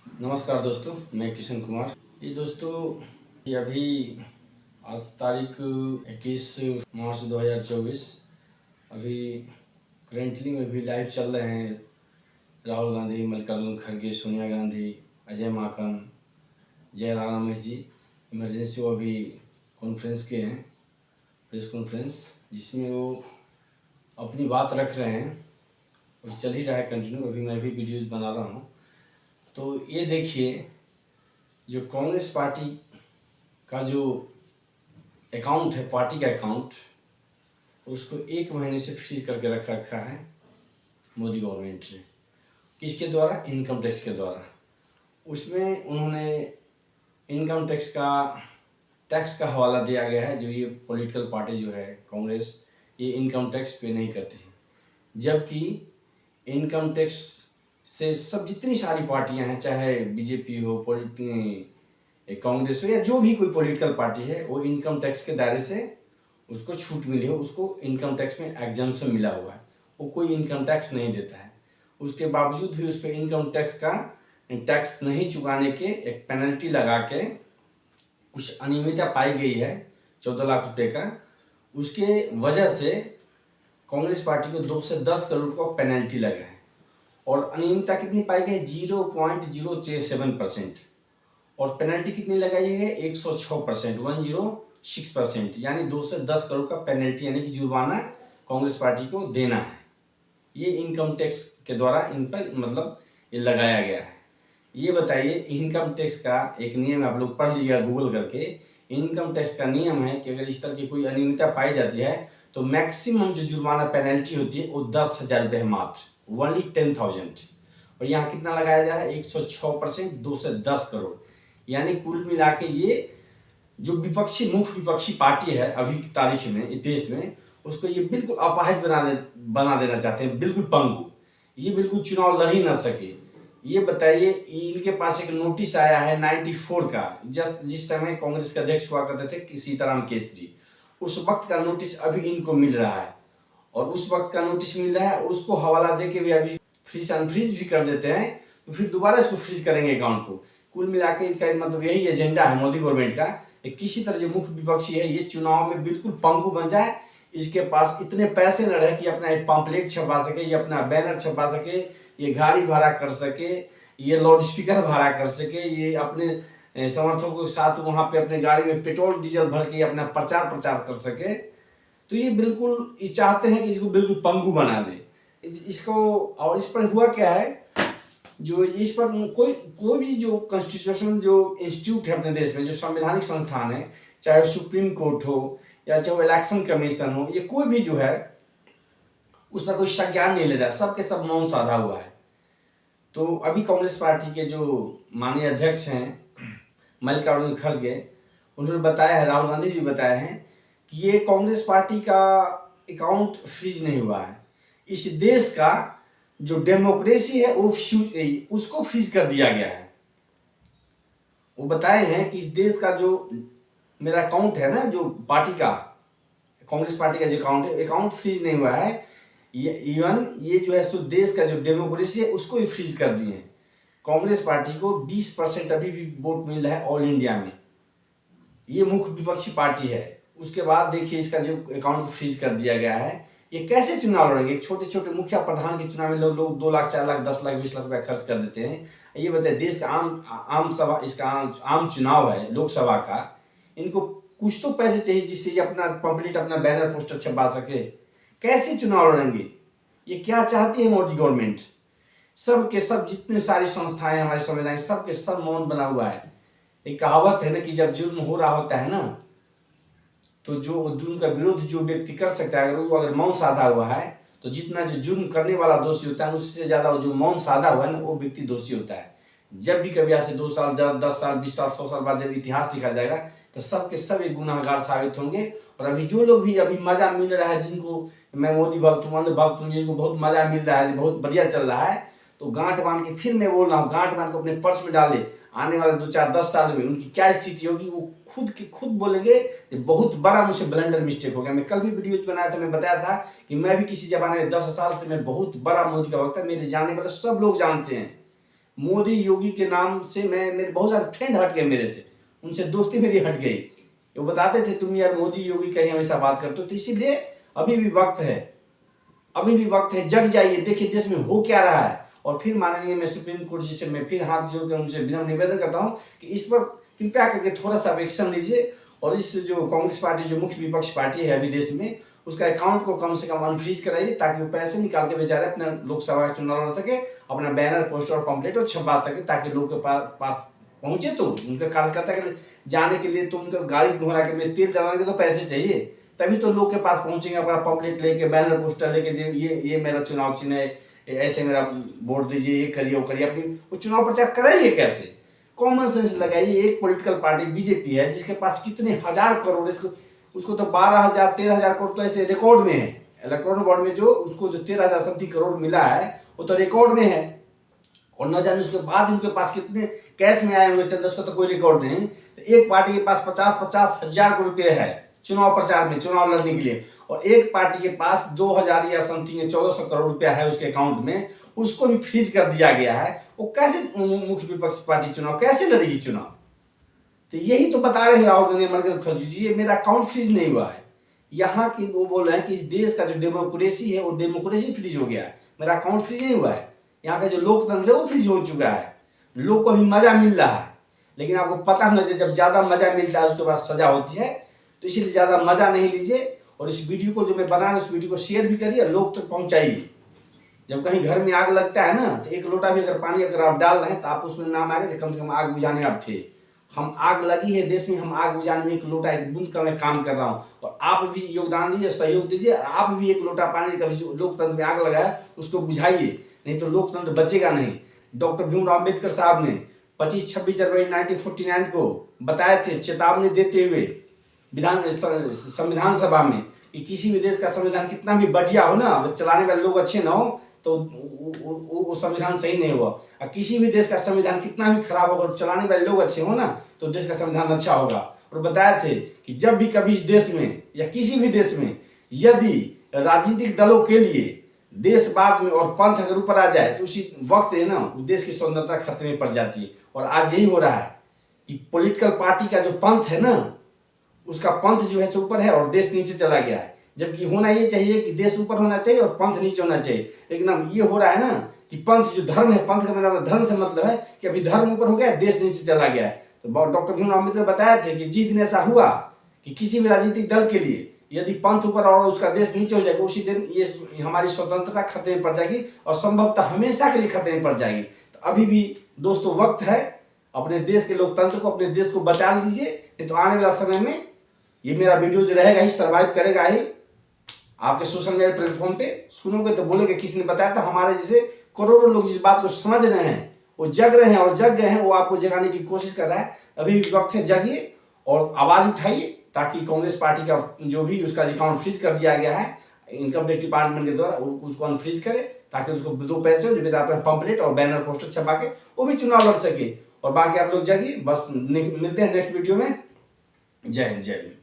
नमस्कार दोस्तों, मैं किशन कुमार। ये दोस्तों, ये अभी आज तारीख 21 मार्च 2024। अभी करेंटली में भी लाइव चल रहे हैं राहुल गांधी, मल्लिकार्जुन खड़गे, सोनिया गांधी, अजय माकन, जयराम रमेश जी इमरजेंसी वो अभी कॉन्फ्रेंस के हैं, प्रेस कॉन्फ्रेंस, जिसमें वो अपनी बात रख रहे हैं और चल ही रहा है कंटिन्यू। अभी मैं भी वीडियोज़ बना रहा हूँ। तो ये देखिए, जो कांग्रेस पार्टी का जो अकाउंट है, पार्टी का अकाउंट, उसको 1 महीने से फ्रीज करके रखा है मोदी गवर्नमेंट ने। किसके द्वारा? इनकम टैक्स के द्वारा। उसमें उन्होंने इनकम टैक्स का हवाला दिया गया है। जो ये पॉलिटिकल पार्टी जो है कांग्रेस, ये इनकम टैक्स पे नहीं करती है, जबकि इनकम टैक्स से सब जितनी सारी पार्टियां हैं, चाहे बीजेपी हो, कांग्रेस हो, या जो भी कोई पॉलिटिकल पार्टी है, वो इनकम टैक्स के दायरे से उसको छूट मिली हो, उसको इनकम टैक्स में एग्जम्पशन मिला हुआ है, वो कोई इनकम टैक्स नहीं देता है। उसके बावजूद भी उस पर इनकम टैक्स नहीं चुकाने के एक पेनल्टी लगा के कुछ अनियमितता पाई गई है 14 लाख रुपए का। उसके वजह से कांग्रेस पार्टी को 2 से 10 करोड़ का पेनल्टी लगा है। और अनियमितता कितनी पाई गई? 0.067%। और पेनल्टी कितनी लगाई है? 106%, 106%, यानी 2 से 10 करोड़ का पेनल्टी, यानी कि जुर्माना कांग्रेस पार्टी को देना है। ये इनकम टैक्स के द्वारा इन पर मतलब ये लगाया गया है। ये बताइए, इनकम टैक्स का एक नियम आप लोग पढ़ लीजिएगा गूगल करके। इनकम टैक्स का नियम है कि अगर इस तरह की कोई अनियमितता पाई जाती है तो मैक्सिमम जो जुर्माना पेनल्टी होती है वो 10,000 रुपये, मात्र ओनली 10,000। और यहाँ कितना लगाया जा रहा है? 106%, 2 से 10 करोड़, यानी कुल मिला के ये जो मुख्य विपक्षी पार्टी है अभी की तारीख में इस देश में, उसको ये बिल्कुल अपाहिज बना देना चाहते हैं, बिल्कुल पंगु। ये बिल्कुल चुनाव लड़ ही ना सके। ये बताइए, इनके पास एक नोटिस आया है 94 का, जिस समय कांग्रेस के अध्यक्ष हुआ करते थे सीताराम केसरी, उस वक्त का नोटिस अभी इनको मिल रहा है। और उस वक्त का नोटिस मिल रहा है, उसको हवाला दे के भी अभी अनफ्रीज भी कर देते हैं, तो फिर दोबारा इसको फ्रीज करेंगे अकाउंट को। कुल मिला के इनका मतलब यही एजेंडा है मोदी गवर्नमेंट का, किसी तरह जो मुख्य विपक्षी है ये चुनाव में बिल्कुल पंगु बन जाए। इसके पास इतने पैसे न रहे कि अपना एक पम्पलेट छपा सके, ये अपना बैनर छपा सके, ये गाड़ी भाड़ा कर सके, ये लाउड स्पीकर भाड़ा कर सके, ये अपने समर्थकों के साथ वहां पे अपने गाड़ी में पेट्रोल डीजल भर के अपना प्रचार कर सके। तो ये बिल्कुल ये चाहते हैं कि इसको बिल्कुल पंगु बना दे इसको। और इस पर हुआ क्या है, जो इस पर कोई भी जो कॉन्स्टिट्यूशन जो इंस्टीट्यूट है अपने देश में, जो संवैधानिक संस्थान है, चाहे सुप्रीम कोर्ट हो या चाहे इलेक्शन कमीशन हो, ये कोई भी जो है उस पर कोई संज्ञान नहीं ले रहा, सबके सब मौन साधा हुआ है। तो अभी कांग्रेस पार्टी के जो माननीय अध्यक्ष हैं मल्लिकार्जुन खड़गे, उन्होंने बताया है, राहुल गांधी जी भी बताया है कि ये कांग्रेस पार्टी का अकाउंट फ्रीज नहीं हुआ है, इस देश का जो डेमोक्रेसी है वो उसको फ्रीज कर दिया गया है। वो बताए हैं कि इस देश का जो मेरा अकाउंट है ना, जो पार्टी का, कांग्रेस पार्टी का जो अकाउंट है, अकाउंट फ्रीज नहीं हुआ है। इवन ये जो है सो देश का जो डेमोक्रेसी है उसको भी फ्रीज कर दिए हैं। कांग्रेस पार्टी को 20% अभी भी वोट मिल रहा है ऑल इंडिया में, ये मुख्य विपक्षी पार्टी है। उसके बाद देखिए इसका जो अकाउंट फ्रीज कर दिया गया है। ये कैसे चुनाव लड़ेंगे? छोटे छोटे मुखिया प्रधान के चुनाव में लोग 2 लाख, 4 लाख, 10 लाख, 20 लाख रुपया खर्च कर देते हैं। ये बताइए, देश का आम सभा, इसका आम चुनाव है लोकसभा का, इनको कुछ तो पैसे चाहिए जिससे ये अपना पम्पलेट, अपना बैनर, पोस्टर छपा सके। कैसे चुनाव लड़ेंगे? ये क्या चाहती है मोदी गवर्नमेंट? सब के सब जितने सारी संस्थाएं हमारे संविधान, सब के सब मौन बना हुआ है। एक कहावत है ना कि जब जुर्म हो रहा होता है ना, तो जो जुर्म का विरोध जो व्यक्ति कर सकता है, अगर मौन साधा हुआ है, तो जितना जो जुर्म करने वाला दोषी होता है उससे ज्यादा जो मौन साधा हुआ है ना, वो व्यक्ति दोषी होता है। जब भी कभी ऐसे 2 साल, 10 साल, 20 साल, 100 साल बाद जब इतिहास लिखा जाएगा तो सब के सब एक गुनाहगार साबित होंगे। और अभी जो लोग भी अभी मजा मिल रहा है, जिनको मैं मोदी भक्त हूँ, अंध भक्त हूँ, जिनको बहुत मजा मिल रहा है, बहुत बढ़िया चल रहा है, तो गांठ बांध के, फिर मैं बोल रहा हूँ, गांठ बांध के अपने पर्स में डाले। आने वाले 2, 4, 10 साल में उनकी क्या स्थिति होगी, वो खुद बोलेंगे बहुत बड़ा मुझसे ब्लंडर मिस्टेक हो गया। मैं कल भी वीडियो बनाया था, मैं बताया था कि मैं भी किसी जमाने में 10 साल से मैं बहुत बड़ा मोदी का भक्त था, मेरे जानने वाले सब लोग जानते हैं। मोदी योगी के नाम से मेरे बहुत सारे फ्रेंड हट गए मेरे से, उनसे दोस्ती मेरी हट गई। वो बताते थे तुम यार मोदी योगी का ही हमेशा बात करते हो। तो इसीलिए अभी भी वक्त है, अभी भी वक्त है, जग जाइए, देखिए देश में हो क्या रहा है। और फिर माननीय मैं सुप्रीम कोर्ट जी से मैं फिर हाथ जोड़कर उनसे विनम्र निवेदन करता हूँ कि इस पर कृपया करके थोड़ा सा एक्शन लीजिए, और इस जो कांग्रेस पार्टी जो मुख्य विपक्ष पार्टी है अभी देश में, उसका अकाउंट को कम से कम अनफ्रीज कराइए, ताकि वो पैसे निकाल के बेचारे अपना लोकसभा का चुनाव लड़ सके, अपना बैनर पोस्टर और पंपलेट और छपवा सके, ताकि लोग के पास पहुंचे। तो उनका कार्यकर्ता के जाने के लिए तो उनका गाड़ी घोड़ा के लिए तेल डलाने के तो पैसे चाहिए, तभी तो लोग के पास पहुंचेंगे अपना पंपलेट लेके, बैनर पोस्टर लेके, ये मेरा चुनाव चिन्ह है, ऐसे मेरा वोट दीजिए, ये करिए वो करिए। अपनी वो चुनाव प्रचार करेंगे कैसे? कॉमन सेंस लगाइए। एक पॉलिटिकल पार्टी बीजेपी है जिसके पास कितने हजार करोड़, उसको तो 12,000 13,000 करोड़ तो ऐसे रिकॉर्ड में है, इलेक्ट्रॉनिक बोर्ड में जो उसको जो 13,000 समथिंग करोड़ मिला है वो तो रिकॉर्ड में है। और न जाने उसके बाद उनके पास कितने कैश में आए हुए चंद, उसका तो कोई रिकॉर्ड नहीं। तो एक पार्टी के पास 50-50 हजार करोड़ रुपये है चुनाव प्रचार में, चुनाव लड़ने के लिए, और एक पार्टी के पास 2,000 या समथिंग 1,400 करोड़ रुपया है उसके अकाउंट में, उसको भी फ्रीज कर दिया गया है। वो कैसे मुख्य विपक्ष पार्टी चुनाव कैसे लड़ेगी चुनाव? तो यही तो बता रहे हैं राहुल गांधी, मल्लिकार्जुन खड़गे जी, ये मेरा अकाउंट फ्रीज नहीं हुआ है। यहाँ की वो बोल रहे हैं कि इस देश का जो डेमोक्रेसी है वो डेमोक्रेसी फ्रीज हो गया है, मेरा अकाउंट फ्रीज नहीं हुआ है। यहाँ का जो लोकतंत्र है वो फ्रीज हो चुका है। लोग को अभी मजा मिल रहा है, लेकिन आपको पता होना चाहिए जब ज्यादा मजा मिलता है उसके बाद सजा होती है। तो इसीलिए ज्यादा मजा नहीं लीजिए, और इस वीडियो को जो मैं बना रहा हूँ उस वीडियो को शेयर भी करिए, लोग तक पहुंचाइए। जब कहीं घर में आग लगता है ना, तो एक लोटा भी अगर पानी अगर आप डाल रहे हैं तो आप उसमें नाम आएगा, कम से कम आग बुझाने आप थे। हम आग लगी है देश में, हम आग बुझाने में एक लोटा एक बूंद का मैं काम कर रहा हूँ, और आप भी योगदान दीजिए, सहयोग दीजिए। आप भी एक लोटा पानी का जो लोकतंत्र में आग लगाया उसको बुझाइए, नहीं तो लोकतंत्र बचेगा नहीं। डॉक्टर भीमराव अम्बेडकर साहब ने 25-26 जनवरी 1949 को बताए थे, चेतावनी देते हुए संविधान सभा में, कि किसी भी देश का संविधान कितना भी बढ़िया हो ना, अगर चलाने वाले लोग अच्छे ना हो तो वो संविधान सही नहीं हुआ। और किसी भी देश का संविधान कितना भी खराब होगा और चलाने वाले लोग अच्छे हो ना, तो देश का संविधान अच्छा होगा। और बताए थे कि जब भी कभी इस देश में या किसी भी देश में यदि राजनीतिक दलों के लिए देशवाद में और पंथ अगर ऊपर आ जाए तो उसी वक्त है ना देश की स्वतंत्रता खतरे में पड़ जाती है। और आज यही हो रहा है कि पॉलिटिकल पार्टी का जो पंथ है ना, उसका पंथ जो है ऊपर है और देश नीचे चला गया है। जबकि होना ये चाहिए कि देश ऊपर होना चाहिए और पंथ नीचे होना चाहिए, लेकिन अब ये हो रहा है ना कि पंथ जो धर्म है, पंथ का मेरा धर्म से मतलब है कि अभी धर्म ऊपर हो गया, देश नीचे चला गया है। तो डॉक्टर भीमराव अम्बेडकर बताए थे कि जिस दिन ऐसा हुआ कि किसी भी राजनीतिक दल के लिए यदि पंथ ऊपर और उसका देश नीचे हो जाएगा, उसी दिन ये हमारी स्वतंत्रता खतरे में पड़ जाएगी और संभवतः हमेशा के लिए खतरे में पड़ जाएगी। तो अभी भी दोस्तों वक्त है, अपने देश के लोकतंत्र को, अपने देश को बचा लीजिए, नहीं तो आने वाला समय में ये मेरा वीडियो जो रहेगा ही, सर्वाइव करेगा ही। आपके सोशल मीडिया प्लेटफॉर्म पे सुनोगे तो बोलेगे किसी ने बताया था। हमारे जैसे करोड़ों लोग जिस बात को समझ रहे हैं, वो जग रहे हैं और जग गए हैं, वो आपको जगाने की कोशिश कर रहा है। अभी भी वक्त है, जागिए और आवाज उठाइए, ताकि कांग्रेस पार्टी का जो भी उसका अकाउंट फ्रीज कर दिया गया है इनकम टैक्स डिपार्टमेंट के द्वारा, उसको अनफ्रीज करे, ताकि उसको 2 पैसे जो पंपलेट और बैनर पोस्टर छपा के वो भी चुनाव लड़ सके। और बाकी आप लोग जागिए। बस मिलते हैं नेक्स्ट वीडियो में। जय हिंद, जय हिंद।